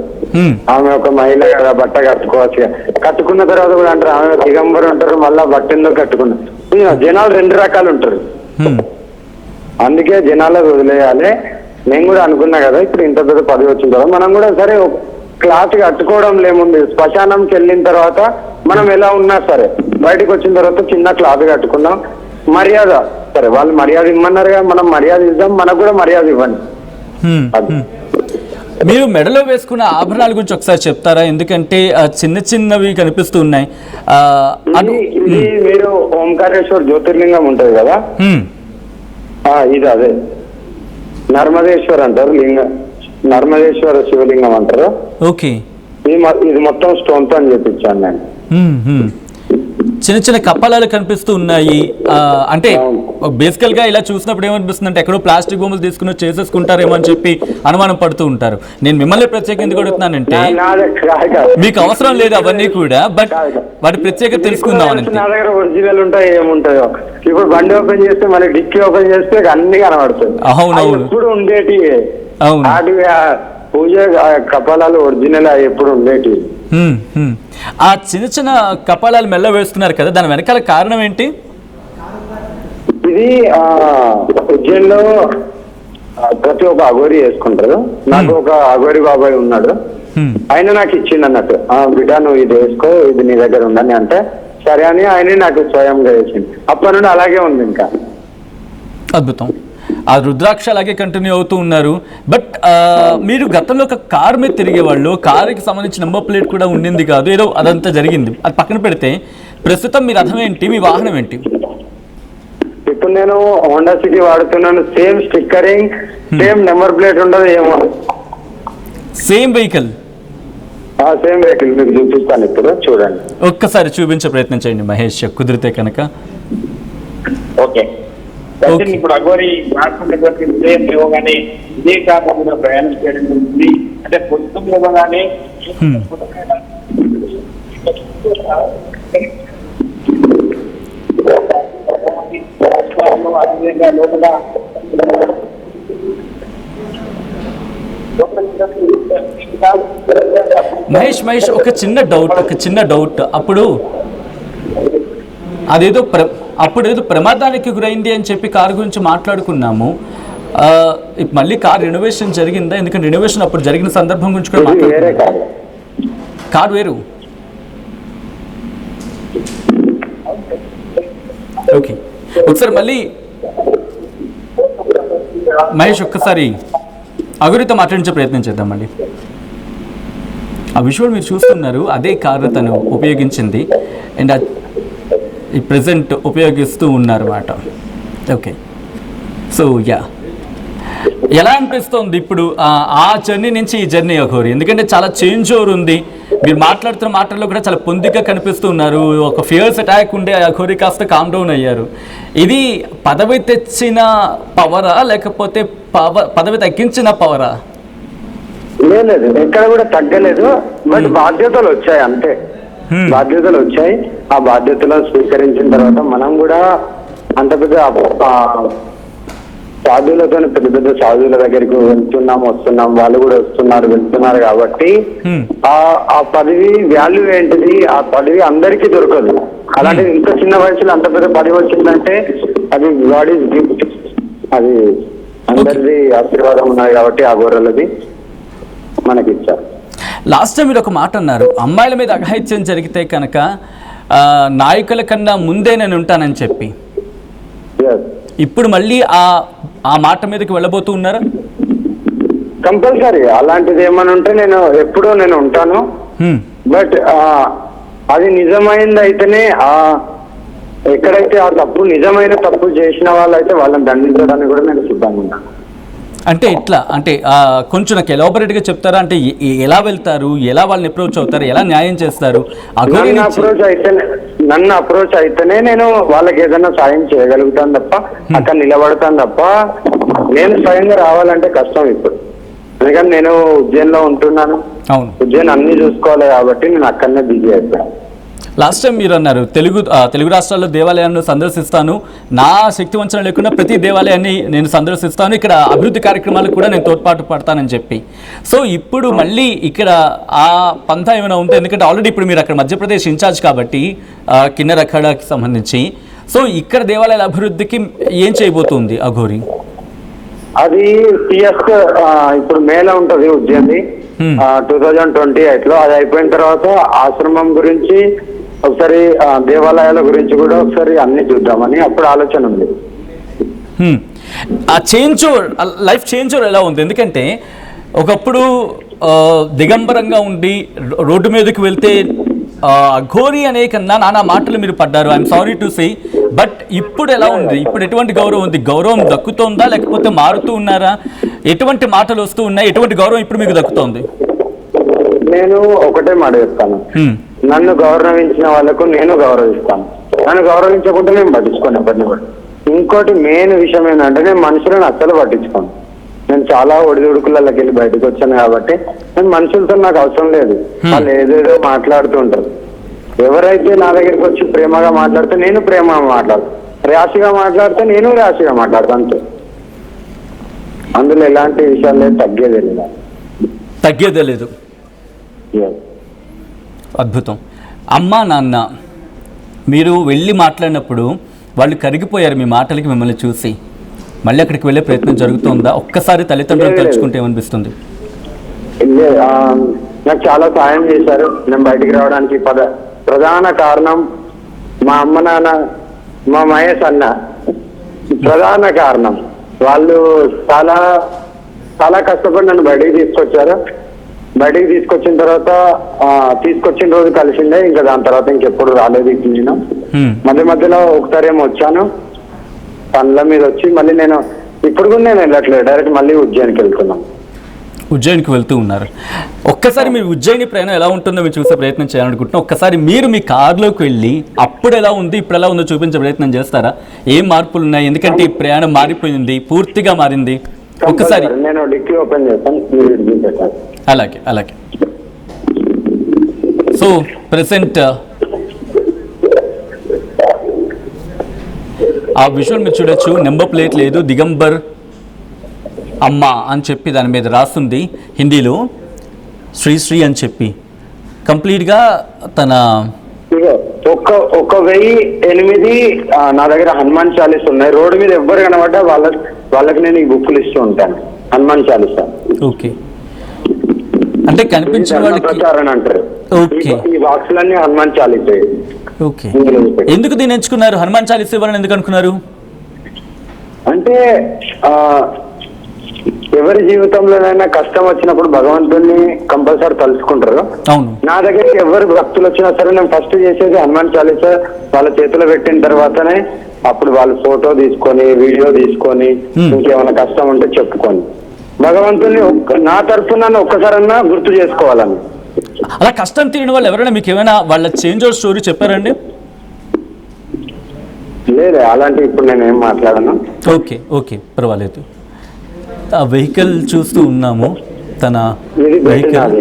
ఆమె ఒక మహిళ కదా బట్ట కట్టుకోవచ్చు. కట్టుకున్న తర్వాత కూడా అంటారు ఆమె దిగంబరం ఉంటారు. మళ్ళా బట్ట ఎందుకు కట్టుకున్నారు? జనాలు 2 రకాలు ఉంటారు. అందుకే జనాలకు వదిలేయాలి. నేను కూడా అనుకున్నా కదా ఇప్పుడు ఇంత పెద్ద పదవి వచ్చిన తర్వాత మనం కూడా సరే క్లాత్ కట్టుకోవడం లేముంది. శ్మశానంకి వెళ్ళిన తర్వాత మనం ఎలా ఉన్నా సరే బయటకు వచ్చిన తర్వాత చిన్న క్లాత్ కట్టుకున్నాం. మర్యాద సరే వాళ్ళు మర్యాద ఇమ్మన్నారుగా, మనం మర్యాద ఇద్దాం. మనకు కూడా మర్యాద ఇవ్వండి. మీరు మెడలో వేసుకున్న ఆభరణాల గురించి ఒకసారి చెప్తారా? ఎందుకంటే చిన్న చిన్నవి కనిపిస్తూ ఉన్నాయి. ఇది మీరు ఓంకారేశ్వర్ జ్యోతిర్లింగం ఉంటది కదా, ఇది అదే నర్మదేశ్వర్ అంటారు. నర్మదేశ్వర శివలింగం అంటారు. ఓకే, ఇది మొత్తం స్టోన్ తో అని చెప్పించాను నేను. చిన్న చిన్న కప్పలాలు కనిపిస్తూ ఉన్నాయి. అంటే బేసికల్ గా ఇలా చూసినప్పుడు ఏమనిపిస్తుంది అంటే ఎక్కడో ప్లాస్టిక్ బొమ్మలు తీసుకుని చేసేసుకుంటారేమో అని చెప్పి అనుమానం పడుతూ ఉంటారు. నేను మిమ్మల్ని ప్రత్యేకంగా ఎందుకు అడుగుతున్నానంటే మీకు అవసరం లేదు అవన్నీ కూడా, బట్ వాటి ప్రత్యేకత తెలుసుకుందామని. నా దగ్గర ఒరిజినల్ ఉంటాయి ఏముంటాయో. ఇప్పుడు బండి ఓపెన్ చేస్తే మన డిక్కీ ఓపెన్ చేస్తే అన్ని కనబడుతుంది. అవునవును, ఎప్పుడు ఉండేటి పూజ కపాలాలు ఒరిజినల్ ఎప్పుడు ఉండేటి. ఆ చిన్న చిన్న కపాలాలు మెల్ల వేస్తున్నారు కదా, దాని వెనకాల కారణం ఏంటి? ఇది ఉజ్జయిన్లో ప్రతి ఒక్క అఘోరి వేసుకుంటారు. నాకు ఒక అఘోరి బాబాయ్ ఉన్నాడు, ఆయన నాకు ఇచ్చింది అన్నట్టు, బిడ్డ నువ్వు ఇది వేసుకో, ఇది నీ దగ్గర ఉందని అంటే సరే అని ఆయన నాకు స్వయంగా వేసింది. అప్పటి నుండి అలాగే ఉంది. ఇంకా అద్భుతం. ఆ రుద్రాక్ష అలాగే కంటిన్యూ అవుతూ ఉన్నారు. బట్ మీరు గతంలో ఒక కార్ మీద తిరిగేవాళ్ళు, కారుకి సంబంధించిన నెంబర్ ప్లేట్ కూడా ఉండింది కాదు, ఏదో అదంతా జరిగింది. అది పక్కన పెడితే ప్రస్తుతం మీ రథం ఏంటి, మీ వాహనం ఏంటి? ఇప్పుడు నేను హోండా సిటీ వాడుతున్నాను. Same stickering, same number plate ఉండదు ఏమో. Same vehicle? సేమ్ వెహికల్ మీకు చూపిస్తాను, ఇప్పుడు చూడండి. ఒక్కసారి చూపించే ప్రయత్నం చేయండి మహేష్, కుదిరితే కనుక. ఓకే, ఇప్పుడు అఘోరి వాడుకున్నటువంటి ఉదయం లేవగానే ఇదే కాకుండా ప్రయాణం చేయడం జరుగుతుంది. అంటే పొద్దున లేవగానే మహేష్ ఒక చిన్న డౌట్ అప్పుడు అదేదో ప్రమాదానికి గురైంది అని చెప్పి కారు గురించి మాట్లాడుకున్నాము. మళ్ళీ కార్ రెనోవేషన్ జరిగిందా? ఎందుకంటే రెనోవేషన్ అప్పుడు జరిగిన సందర్భం గురించి కూడా మాట్లాడుకున్నాం. కారు వేరు. ఓకే, ఒకసారి మళ్ళీ మహేష్ ఒక్కసారి అగురితో మాట్లాడించే ప్రయత్నం చేద్దామండి. ఆ విజువల్ మీరు చూస్తున్నారు, అదే కారు తను ఉపయోగించింది అండ్ ఈ ప్రెజెంట్ ఉపయోగిస్తూ ఉన్నారన్నమాట. ఓకే, సో ఎలా అనిపిస్తుంది ఇప్పుడు ఆ జర్నీ నుంచి ఈ జర్నీ అఘోరి? ఎందుకంటే చాలా చేంజ్ ఓవర్ ఉంది. మీరు మాట్లాడుతున్న మాటల్లో కూడా చాలా పొందిక కనిపిస్తూ ఉన్నారు. ఒక ఫియర్స్ అటాక్ ఉండే అఘోరి కాస్త కామ్ డౌన్ అయ్యారు. ఇది పదవి తెచ్చిన పవరా లేకపోతే పదవి తగ్గించిన పవరా? లేదు, ఎక్కడ కూడా తగ్గలేదు. బట్ బాధ్యతలు వచ్చాయి అంతే. బాధ్యతలు వచ్చాయి. ఆ బాధ్యతలను స్వీకరించిన తర్వాత మనం కూడా అంత పెద్ద సాధువులతో పెద్ద సాధువుల దగ్గరికి వస్తున్నాం, వాళ్ళు కూడా వెళ్తున్నారు కాబట్టి ఆ పదవి వాల్యూ ఏంటిది, ఆ పదవి అందరికీ దొరకదు. అలాంటి ఇంత చిన్న వయసులో అంత పెద్ద పదవి వచ్చిందంటే అది గాడ్ ఈజ్ గిఫ్ట్. అది అందరిది ఆశీర్వాదం ఉన్నది కాబట్టి ఆ గోరలది మనకి ఇచ్చారు. లాస్ట్ టైం మీరు ఒక మాట అన్నారు, అమ్మాయిల మీద అఘాయిత్యం జరిగితే కనుక నాయకుల కన్నా ముందే నేను ఉంటానని చెప్పి. ఇప్పుడు మళ్ళీ ఆ మాట మీదకి వెళ్ళబోతూ ఉన్నారా? కంపల్సరీ అలాంటిది ఏమైనా ఉంటే ఎప్పుడూ నేను ఉంటాను. బట్ అది నిజమైంది అయితేనే, ఎక్కడైతే ఆ నిజమైన తప్పు చేసిన వాళ్ళైతే వాళ్ళని దండించడానికి కూడా నేను సిద్ధంగా ఉన్నాను. అంటే ఇట్లా అంటే కొంచెం నాకు ఎలాబొరేట్గా చెప్తారా? అంటే ఎలా వెళ్తారు, ఎలా వాళ్ళని అప్రోచ్ అవుతారు, ఎలా న్యాయం చేస్తారు? నన్ను అప్రోచ్ అయితేనే నేను వాళ్ళకి ఏదైనా సాయం చేయగలుగుతాను తప్ప, అక్కడ నిలబడతాను తప్ప, నేను స్వయంగా రావాలంటే కష్టం ఇప్పుడు. ఎందుకంటే నేను ఉజ్జయిన్లో ఉంటున్నాను. ఉజ్జయిన్ అన్ని చూసుకోవాలి కాబట్టి నేను అక్కడనే బిజీ అయిపోయాను. లాస్ట్ టైం మీరు అన్నారు తెలుగు రాష్ట్రాల్లో దేవాలయాన్ని సందర్శిస్తాను, నా శక్తి వంచన లేకుండా ప్రతి దేవాలయాన్ని నేను సందర్శిస్తాను, ఇక్కడ అభివృద్ధి కార్యక్రమాలకు కూడా నేను తోడ్పాటు పడతానని చెప్పి. సో ఇప్పుడు మళ్ళీ ఇక్కడ ఆ పంథా ఏమైనా ఉంటే, ఎందుకంటే ఆల్రెడీ ఇప్పుడు మీరు అక్కడ మధ్యప్రదేశ్ ఇన్ఛార్జ్ కాబట్టి కిన్నెర అఖాడాకి సంబంధించి, సో ఇక్కడ దేవాలయాల అభివృద్ధికి ఏం చేయబోతుంది అఘోరి? అది ఇప్పుడు మేలో ఉంటుంది ఉజ్జయిన్ 2028లో. అది అయిపోయిన తర్వాత ఆశ్రమం గురించి ఒకసారి, దేవాలయాల గురించి కూడా ఒకసారి అన్ని చూద్దామని అప్పుడు ఆలోచన ఉంది. ఆ చేంజ్ లైఫ్ చేంజ్ ఎలా ఉంది? ఎందుకంటే ఒకప్పుడు దిగంబరంగా ఉండి రోడ్డు మీదకి వెళ్తే అఘోరి అనే కన్నా నానా మాటలు మీరు పడ్డారు, I'm sorry to say. But ఇప్పుడు ఎలా ఉంది? ఇప్పుడు ఎటువంటి గౌరవం ఉంది? గౌరవం దక్కుతోందా లేకపోతే మారుతూ ఉన్నారా? ఎటువంటి మాటలు వస్తూ ఉన్నాయి? ఎటువంటి గౌరవం ఇప్పుడు మీకు దక్కుతోంది? నేను ఒకటే మాట చెప్తాను, నన్ను గౌరవించిన వాళ్ళకు నేను గౌరవిస్తాను, నన్ను గౌరవించకుండా నేను పట్టించుకోను ఎవరిని కూడా. ఇంకోటి మెయిన్ విషయం ఏంటంటే నేను మనుషులను అస్సలు పట్టించుకోను. నేను చాలా ఒడిదుడుకులకి వెళ్ళి బయటకు వచ్చాను కాబట్టి నేను మనుషులతో నాకు అవసరం లేదు. వాళ్ళు ఏదేదో మాట్లాడుతుంటారు. ఎవరైతే నా దగ్గరికి వచ్చి ప్రేమగా మాట్లాడితే నేను ప్రేమగా మాట్లాడతాను, ర్యాష్గా మాట్లాడితే నేను ర్యాష్గా మాట్లాడతాను, అంతే. అందులో ఎలాంటి విషయాలు లేదు, తగ్గేదే లేదు. అద్భుతం. అమ్మా నాన్న మీరు వెళ్ళి మాట్లాడినప్పుడు వాళ్ళు కరిగిపోయారు మీ మాటలకి మిమ్మల్ని చూసి. మళ్ళీ అక్కడికి వెళ్ళే ప్రయత్నం జరుగుతుందా? ఒక్కసారి తల్లిదండ్రులు తలుచుకుంటే ఏమనిపిస్తుంది? నాకు చాలా సాయం చేశారు నేను బయటికి రావడానికి. ప్రధాన కారణం మా అమ్మ నాన్న, మా మహేష్ అన్న ప్రధాన కారణం. వాళ్ళు చాలా చాలా కష్టపడి నన్ను బయటికి తీసుకొచ్చారు. బయటికి తీసుకొచ్చిన తర్వాత తీసుకొచ్చిన రోజు కలిసిండే, ఇంకా దాని తర్వాత ఇంకెప్పుడు రాలేదు. నేను మధ్య మధ్యలో ఒకసారి ఏమో వచ్చాను పనుల మీద వచ్చి, మళ్ళీ నేను ఇప్పుడు కూడా నేను వెళ్ళట్లేదు, డైరెక్ట్ మళ్ళీ ఉజ్జయినికి వెళ్తున్నాను. ఉజ్జయినికి వెళ్తూ ఉన్నారు. ఒక్కసారి మీరు ఉజ్జయిని ప్రయాణం ఎలా ఉంటుందో మీరు చూసే ప్రయత్నం చేయాలనుకుంటున్నాం. ఒక్కసారి మీరు మీ కార్లోకి వెళ్ళి అప్పుడు ఎలా ఉంది ఇప్పుడు ఎలా ఉందో చూపించే ప్రయత్నం చేస్తారా? ఏం మార్పులు ఉన్నాయి? ఎందుకంటే ఈ ప్రయాణం మారిపోయింది, పూర్తిగా మారింది. ఒక్కసారి నేను డిక్కీ ఓపెన్ చేస్తాను. అలాగే అలాగే. సో ప్రెసెంట్ ఆ విజువల్ మీరు చూడొచ్చు. నెంబర్ ప్లేట్ లేదు, దిగంబర్ అమ్మ అని చెప్పి దాని మీద రాస్తుంది హిందీలో, శ్రీ అని చెప్పి. కంప్లీట్గా తన 1008 నా దగ్గర హనుమాన్ చాలీస్ ఉన్నాయి. రోడ్డు మీద ఎవ్వరు కనబడ్డా వాళ్ళకి నేను ఈ బుక్కులు ఇస్తూ ఉంటాను, హనుమాన్ చాలీసా. ఓకే, అంటే కనిపించిన వాళ్ళకి ప్రచారం అంటారు. ఓకే, ఈ బాక్సులన్నీ హనుమాన్ చాలీసే. ఓకే, ఎందుకు దీన్ని ఎంచుకున్నారు? హనుమాన్ చాలీసా ఇవ్వాలని ఎందుకు అనుకున్నారు? అంటే ఎవరి జీవితంలోనైనా కష్టం వచ్చినప్పుడు భగవంతుడిని కంపల్సరీ తలుచుకుంటారు. అవును. నా దగ్గరికి ఎవరు భక్తులు వచ్చినా సరే నేను ఫస్ట్ చేసేది హనుమాన్ చాలీసా వాళ్ళ చేతిలో పెట్టిన తర్వాతనే అప్పుడు వాళ్ళు ఫోటో తీసుకొని వీడియో తీసుకొని ఇంకేమైనా కష్టం ఉంటే చెప్పుకొని భగవంతుని నా తరఫున నన్ను ఒక్కసారన్నా గుర్తు చేసుకోవాలని. అలా కష్టం తీరిన వాళ్ళు ఎవరైనా మీకు ఏమైనా వాళ్ళ చేంజ్ ఆఫ్ స్టోరీ చెప్పారండి? లేదు, అలాంటి ఇప్పుడు నేను ఏం మాట్లాడను. ఓకే ఓకే, పర్వాలేదు. ఆ వెహికల్ చూస్తూ ఉన్నాము, తన వెహికల్.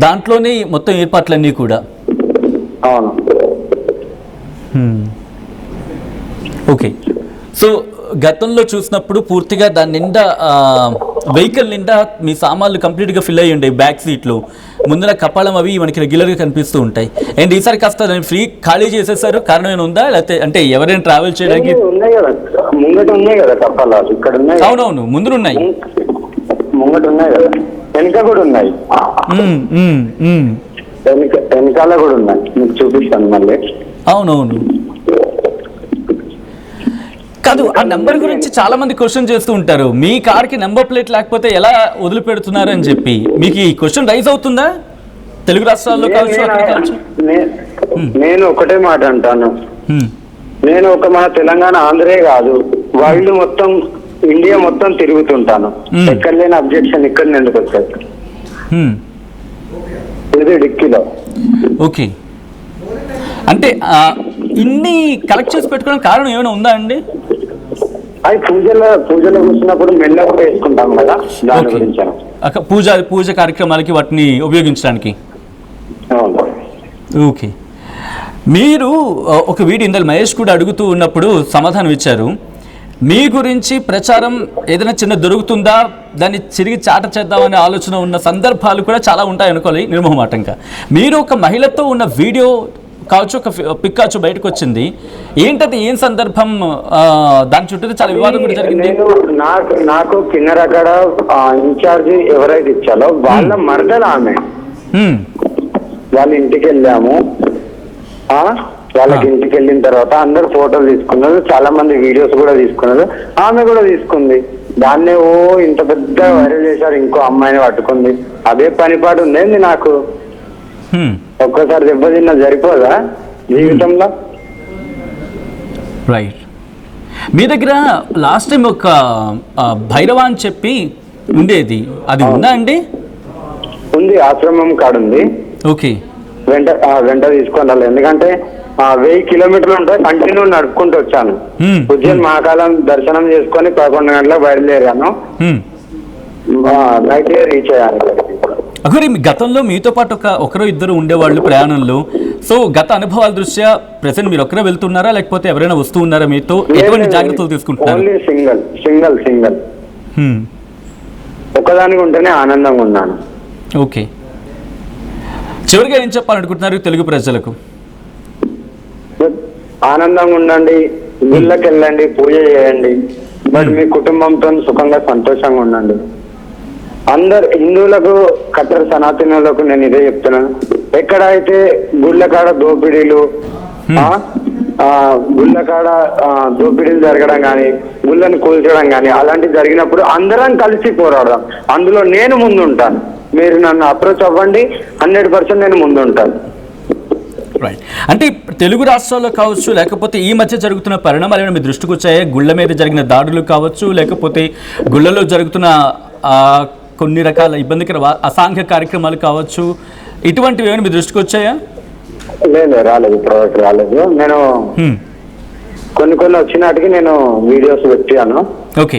దాంట్లోనే మొత్తం ఏర్పాట్లన్నీ కూడా. అవును. ఓకే. సో గతంలో చూసినప్పుడు పూర్తిగా దాని నిండా వెహికల్ నిండా మీ సామాన్లు కంప్లీట్గా ఫిల్ అయ్యి ఉండే, బ్యాక్ సీట్లు ముందర కపాలం అవి మనకి రెగ్యులర్గా కనిపిస్తూ ఉంటాయి. అండ్ ఈసారి కాస్త దాన్ని ఫ్రీ ఖాళీ చేసేసారు. కారణం ఏమైనా ఉందా? లేకపోతే అంటే ఎవరైనా ట్రావెల్ చేయడానికి? ఉన్నాయి కదా కపాలాలు ఇక్కడ ఉన్నాయి. అవునవును, ముందున్నాయి, ముంగట ఉన్నాయి కదా, వెనక కూడా ఉన్నాయి, వెనకాల కూడా ఉన్నాయి. మీకు చూపిస్తాను మళ్ళీ. అవునవును. కాదు, ఆ నెంబర్ గురించి చాలా మంది క్వశ్చన్ చేస్తూ ఉంటారు. మీ కార్కి నెంబర్ ప్లేట్ లేకపోతే ఎలా వదిలిపెడుతున్నారు అని చెప్పి. మీకు ఈ క్వశ్చన్ రైజ్ అవుతుందా తెలుగు రాష్ట్రాల్లో కావచ్చు, అక్కడ కావచ్చు? నేను ఒకటే మాట అంటాను, నేను ఒక మన తెలంగాణ ఆంధ్రే కాదు, వరల్డ్ మొత్తం ఇండియా మొత్తం తిరుగుతుంటాను. ఎక్కడ లేని అబ్జెక్షన్ ఇక్కడ ఎందుకు వచ్చాయి? ఇది డిక్కీలో. ఓకే, అంటే ఇన్ని కలెక్ట్ చేసి పెట్టుకోవడం కారణం ఏమైనా ఉందా అండి? అది పూజలో కూర్చున్నప్పుడు మెల్ల కూడా వేసుకుంటాం కదా, దాని గురించి. పూజ కార్యక్రమాలకి వాటిని ఉపయోగించడానికి. ఓకే. మీరు ఒక వీడియో ఇందులో మహేష్ కూడా అడుగుతూ ఉన్నప్పుడు సమాధానం ఇచ్చారు. మీ గురించి ప్రచారం ఏదైనా చిన్న దొరుకుతుందా, దాన్ని తిరిగి చాట చేద్దామనే ఆలోచన ఉన్న సందర్భాలు కూడా చాలా ఉంటాయి అనుకోవాలి నిర్మోహమాటంగా. మీరు ఒక మహిళతో ఉన్న వీడియో కావచ్చు, ఒక పిక్ కావచ్చు బయటకు వచ్చింది. ఏంటది, ఏం సందర్భం? దాని చుట్టూ చాలా వివాదం కూడా జరిగింది. నాకు కిన్నెర అక్కడ ఇన్ఛార్జి ఎవరైతే ఇచ్చారో వాళ్ళ మరదలు ఆమె. వాళ్ళ ఇంటికి వెళ్ళాము. వాళ్ళకి ఇంటికి వెళ్ళిన తర్వాత అందరు ఫోటోలు తీసుకున్నారు, చాలా మంది వీడియోస్ కూడా తీసుకున్నారు, ఆమె కూడా తీసుకుంది. దాన్నే ఇంత పెద్ద వైరల్ చేశారు. ఇంకో అమ్మాయిని పట్టుకుంది. అదే పనిపాటు ఉండేది నాకు. ఒక్కసారి దెబ్బతిన్నా సరిపోదా జీవితంలో? రైట్. మీ దగ్గర లాస్ట్ టైం ఒక భైరవ అని చెప్పి ఉండేది, అది ఉందా అండి? ఉంది, ఆశ్రమం కాడుంది. ఓకే. వెంట తీసుకొని రాలేదు, ఎందుకంటే 1000 కిలోమీటర్లు ఉంటాయి, కంటిన్యూ నడుపుకుంటూ వచ్చాను. ఉజ్జయిన్ మహాకాలం దర్శనం చేసుకొని 11 గంటలకు బయలుదేరాను, నైట్ రీచ్ అయ్యాను. అఘోరి, గతంలో మీతో పాటు ఒకరు ఇద్దరు ఉండేవాళ్ళు ప్రయాణంలో. సో గత అనుభవాల దృష్ట్యా ప్రెసెంట్ మీరు ఒక్కరే వెళ్తున్నారా, లేకపోతే ఎవరైనా వస్తూ ఉన్నారా మీతో? ఎటువంటి జాగ్రత్తలు తీసుకుంటున్నారు? ఓన్లీ సింగల్ ఒక్కదానికి ఉంటేనే ఆనందంగా ఉన్నాను. ఓకే. చివరిగా ఏం చెప్పాలనుకుంటున్నారు తెలుగు ప్రజలకు? ఆనందంగా ఉండండి, గుళ్ళకి వెళ్ళండి, పూజ చేయండి, బట్ మీ కుటుంబంతో సుఖంగా సంతోషంగా ఉండండి. అందరు హిందువులకు, కట్టర్ సనాతనులకు నేను ఇదే చెప్తున్నాను, ఎక్కడైతే గుళ్ళ కాడ దోపిడీలు జరగడం కానీ, గుళ్ళని కూల్చడం కానీ అలాంటివి జరిగినప్పుడు అందరం కలిసి పోరాడదాం. అందులో నేను ముందు ఉంటాను. మీరు నన్ను అప్రోచ్ అవ్వండి, 100% నేను ముందు ఉంటాను. రైట్. అంటే తెలుగు రాష్ట్రాల్లో కావచ్చు, లేకపోతే ఈ మధ్య జరుగుతున్న పరిణామాలు మీ దృష్టికి వచ్చాయి? గుళ్ళ మీద జరిగిన దాడులు కావచ్చు, లేకపోతే గుళ్ళలో జరుగుతున్న కొన్ని రకాల ఇబ్బందికర అసాంఘిక కార్యక్రమాలు కావచ్చు, ఇటువంటివి ఏమైనా మీ దృష్టికి వచ్చాయా? లేదు, రాలేదు, ప్రోడక్ట్ రాలేదు. నేను కొన్ని వచ్చినాటికి నేను వీడియోస్ పెట్టాను.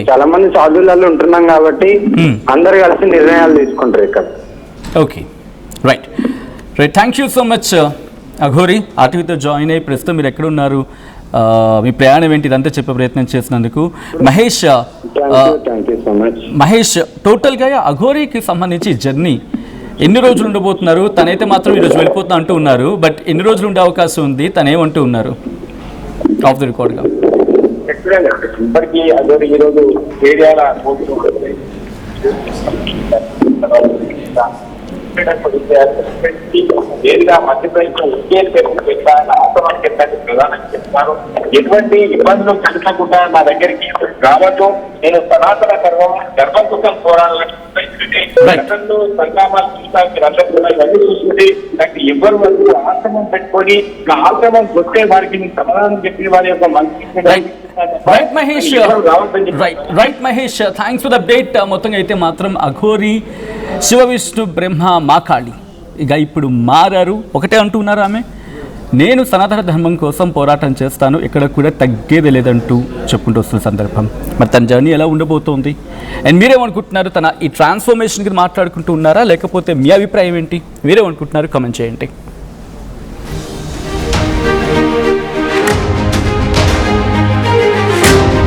చాలా మంది సాధువులలో ఉంటున్నాం కాబట్టి అందరు కలిసి నిర్ణయాలు తీసుకుంటారు ఇక్కడ. Okay, right. Thank you so much Aghori, ఆర్టీవీతో జాయిన్ అయ్యి ప్రస్తుతం మీరు ఎక్కడ ఉన్నారు, మీ ప్రయాణం ఏంటి, ఇదంతా చెప్పే ప్రయత్నం చేసినందుకు. మహేష్, టోటల్గా అఘోరికి సంబంధించి జర్నీ ఎన్ని రోజులు ఉండబోతున్నారు? తనైతే మాత్రం ఈరోజు వెళ్ళిపోతున్నా అంటూ ఉన్నారు, బట్ ఎన్ని రోజులు ఉండే అవకాశం ఉంది? తను ఏమంటూ ఉన్నారు ఆఫ్ ది రికార్డ్గా? ఇప్పటికీ అఘోరి ఈరోజు ఏరియాల మధ్యప్రదేశ్ ప్రధానంగా చెప్తారు. ఎటువంటి ఇబ్బందులు కలగకుండా నా దగ్గరికి రావద్దు, నేను సనాతన గర్భం కోసం పోరాడాలని సంగ్రామాలు చూస్తా, మీరందరూ కూడా ఇవన్నీ చూసుకుంటే నాకు ఎవరు వరకు ఆశ్రమం పెట్టుకొని ఆశ్రమం వస్తే వారికి సమాధానం చెప్పిన వారి యొక్క మంచి. Right Mahesh, thanks for the update. మొత్తంగా అయితే మాత్రం అఘోరి శివ విష్ణు బ్రహ్మ మాకాళి ఇక ఇప్పుడు మారారు. ఒకటే అంటున్నారు ఆమె, నేను సనాతన ధర్మం కోసం పోరాటం చేస్తాను, ఇక్కడ కూడా తగ్గేది లేదంటూ చెప్పుకుంటూ వస్తున్న సందర్భం. మరి తన జర్నీ ఎలా ఉండబోతోంది అండ్ మీరేమనుకుంటున్నారు? తన ఈ ట్రాన్స్ఫర్మేషన్కి మాట్లాడుకుంటూ ఉన్నారా, లేకపోతే మీ అభిప్రాయం ఏంటి? మీరేమనుకుంటున్నారు? కామెంట్ చేయండి.